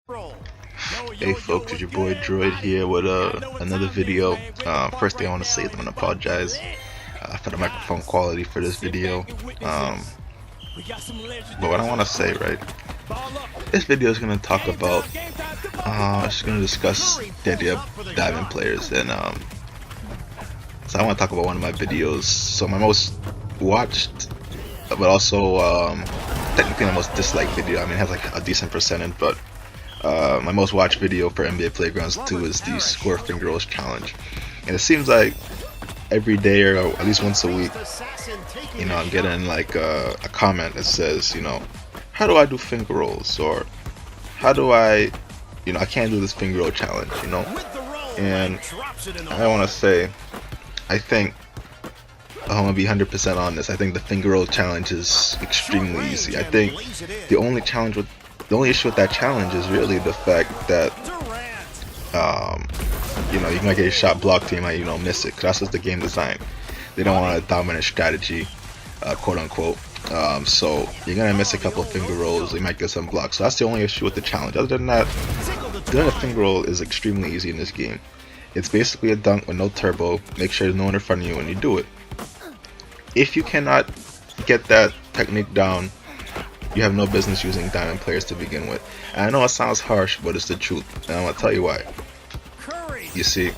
Hey folks, it's your boy Droid here with another video. First thing I want to say is I want to apologize for the microphone quality for this video. But what I want to say, right, this video is going to talk about, it's going to discuss the idea of diamond players, and so I want to talk about one of my videos. So my most watched, but also technically my most disliked video. I mean, it has like a decent percentage, but my most watched video for NBA Playgrounds 2 is the Score Finger Rolls Challenge. And it seems like every day or at least once a week, you know, I'm getting like a comment that says, you know, how do I do finger rolls? Or how do I, you know, I can't do this finger roll challenge, you know? And I want to say, I think, I'm going to be 100% honest, I think the finger roll challenge is extremely easy. I think the only issue with that challenge is really the fact that, you know, you might get a shot blocked and you might, you know, miss it. Cause that's just the game design. They don't want a dominant strategy, quote unquote. So you're gonna miss a couple of finger rolls. You might get some blocks. So that's the only issue with the challenge. Other than that, doing a finger roll is extremely easy in this game. It's basically a dunk with no turbo. Make sure there's no one in front of you when you do it. If you cannot get that technique down, you have no business using diamond players to begin with. And I know it sounds harsh, but it's the truth. And I'm going to tell you why. You see,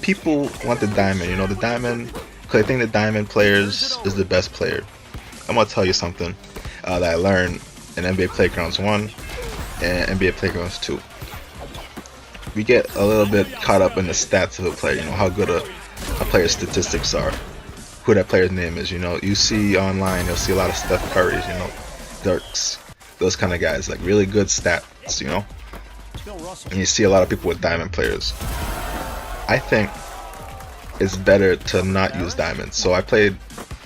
people want the diamond. You know, the diamond, because I think the diamond players is the best player. I'm going to tell you something that I learned in NBA Playgrounds 1 and NBA Playgrounds 2. We get a little bit caught up in the stats of a player. You know, how good a player's statistics are. Who that player's name is. You know, you see online, you'll see a lot of Steph Curry's, you know, Dirks, those kind of guys, like really good stats, you know. And you see a lot of people with diamond players. I think it's better to not use diamonds. So I played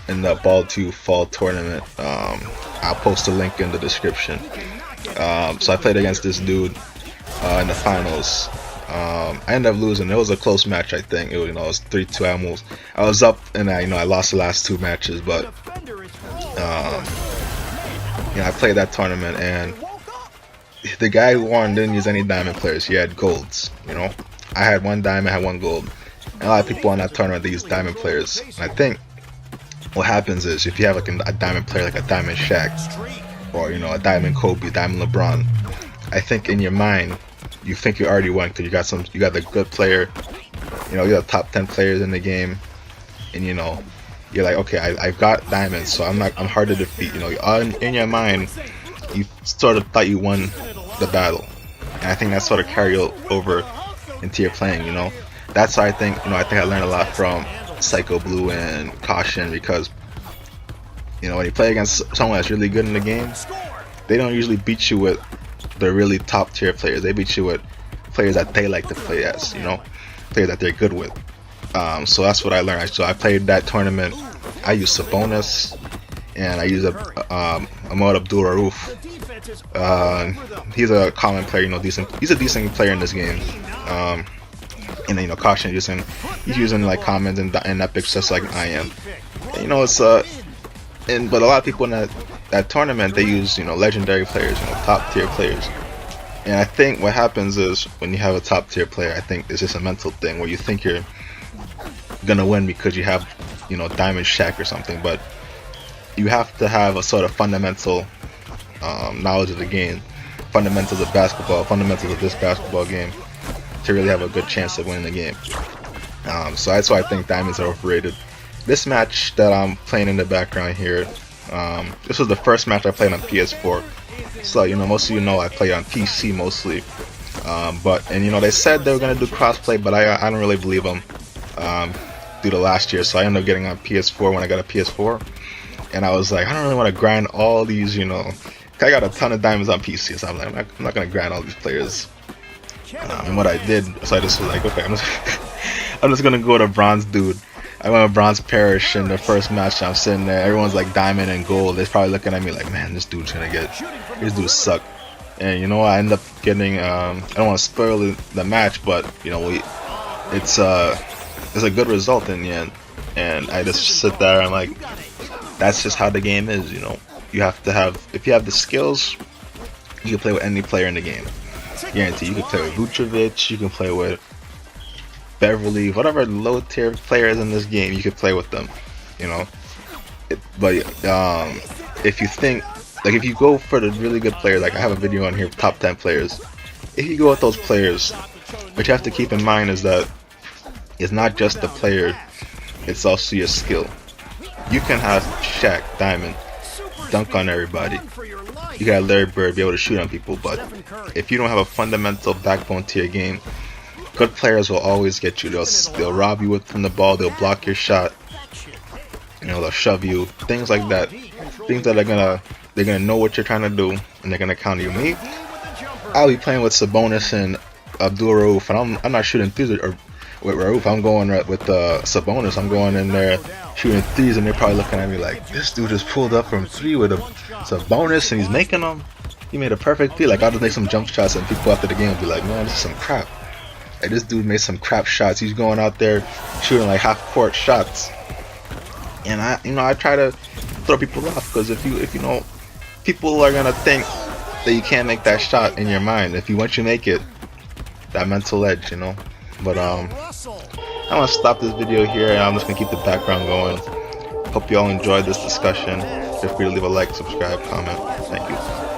in the Ball 2 fall tournament. I'll post a link in the description. So I played against this dude in the finals. I ended up losing. It was a close match, I think. It was, you know, it was 3-2 almost. I was up and I lost the last two matches, but you know, I played that tournament and the guy who won didn't use any diamond players. He had golds, you know. I had one diamond, I had one gold. And a lot of people on that tournament, they use diamond players. And I think what happens is if you have like a diamond player, like a diamond Shaq, or, you know, a diamond Kobe, diamond LeBron, I think in your mind, you think you already won because you got the good player, you know, you got top 10 players in the game, and you know, you're like, okay, I've got diamonds, so I'm hard to defeat. You know, in your mind, you sort of thought you won the battle, and I think that sort of carried over into your playing. You know, that's why I think, you know, I learned a lot from Psychoblue and Caution, because, you know, when you play against someone that's really good in the game, they don't usually beat you with the really top tier players. They beat you with players that they like to play as, you know, players that they're good with. So that's what I learned. So I played that tournament. I used Sabonis, and I used Ahmad Abdul-Rauf. He's a common player, you know, he's a decent player in this game. And then, you know, Caution he's using like commons and epics just like I am. And, you know, it's but a lot of people in that tournament, they use, you know, legendary players, you know, top tier players. And I think what happens is when you have a top tier player, I think it's just a mental thing where you think you're gonna win because you have, you know, diamond Shaq or something. But you have to have a sort of fundamental knowledge of the game, fundamentals of basketball, fundamentals of this basketball game, to really have a good chance of winning the game. So that's why I think diamonds are overrated. This match that I'm playing in the background here, this was the first match I played on PS4. So, you know, most of you know I play on PC mostly. And you know, they said they were gonna do crossplay, but I don't really believe them. Due to last year, so I ended up getting on PS4 when I got a PS4, and I was like, I don't really want to grind all these, you know. I got a ton of diamonds on PC, so I'm like, I'm not gonna grind all these players. And what I did, so I just was like, okay, I'm just gonna go to bronze dude. I went with bronze Parish in the first match. I'm sitting there, everyone's like diamond and gold. They're probably looking at me like, man, this dude's gonna get, these dudes suck. And you know, I end up getting, I don't want to spoil the match, but you know, it's a good result in the end. And I just sit there and I'm like, that's just how the game is, you know. You have to have, if you have the skills, you can play with any player in the game. Guarantee. You can play with Vucevic, you can play with Beverly, whatever low tier players in this game, you can play with them. You know, but if you think, like, if you go for the really good players, like I have a video on here, top 10 players. If you go with those players, what you have to keep in mind is that it's not just the player, it's also your skill. You can have Shaq, Diamond, dunk on everybody. You got Larry Bird, be able to shoot on people, but if you don't have a fundamental backbone to your game, good players will always get you. They'll rob you from the ball, they'll block your shot, you know, they'll shove you, things like that. Things that they're gonna know what you're trying to do, and they're gonna counter you. Me, I'll be playing with Sabonis and Abdul-Rauf, and I'm not shooting threes or with Rauf. I'm going with Sabonis. I'm going in there shooting threes, and they're probably looking at me like, this dude just pulled up from 3 with a Sabonis, and he's making them. He made a perfect three. Like, I'll just make some jump shots, and people after the game will be like, man, this is some crap. Like, this dude made some crap shots. He's going out there shooting like half-court shots, and I try to throw people off, because if you know, people are gonna think that you can't make that shot in your mind. If you once you make it, that mental edge, you know. But I'm gonna stop this video here, and I'm just gonna keep the background going. Hope you all enjoyed this discussion. Feel free to leave a like, subscribe, comment. Thank you.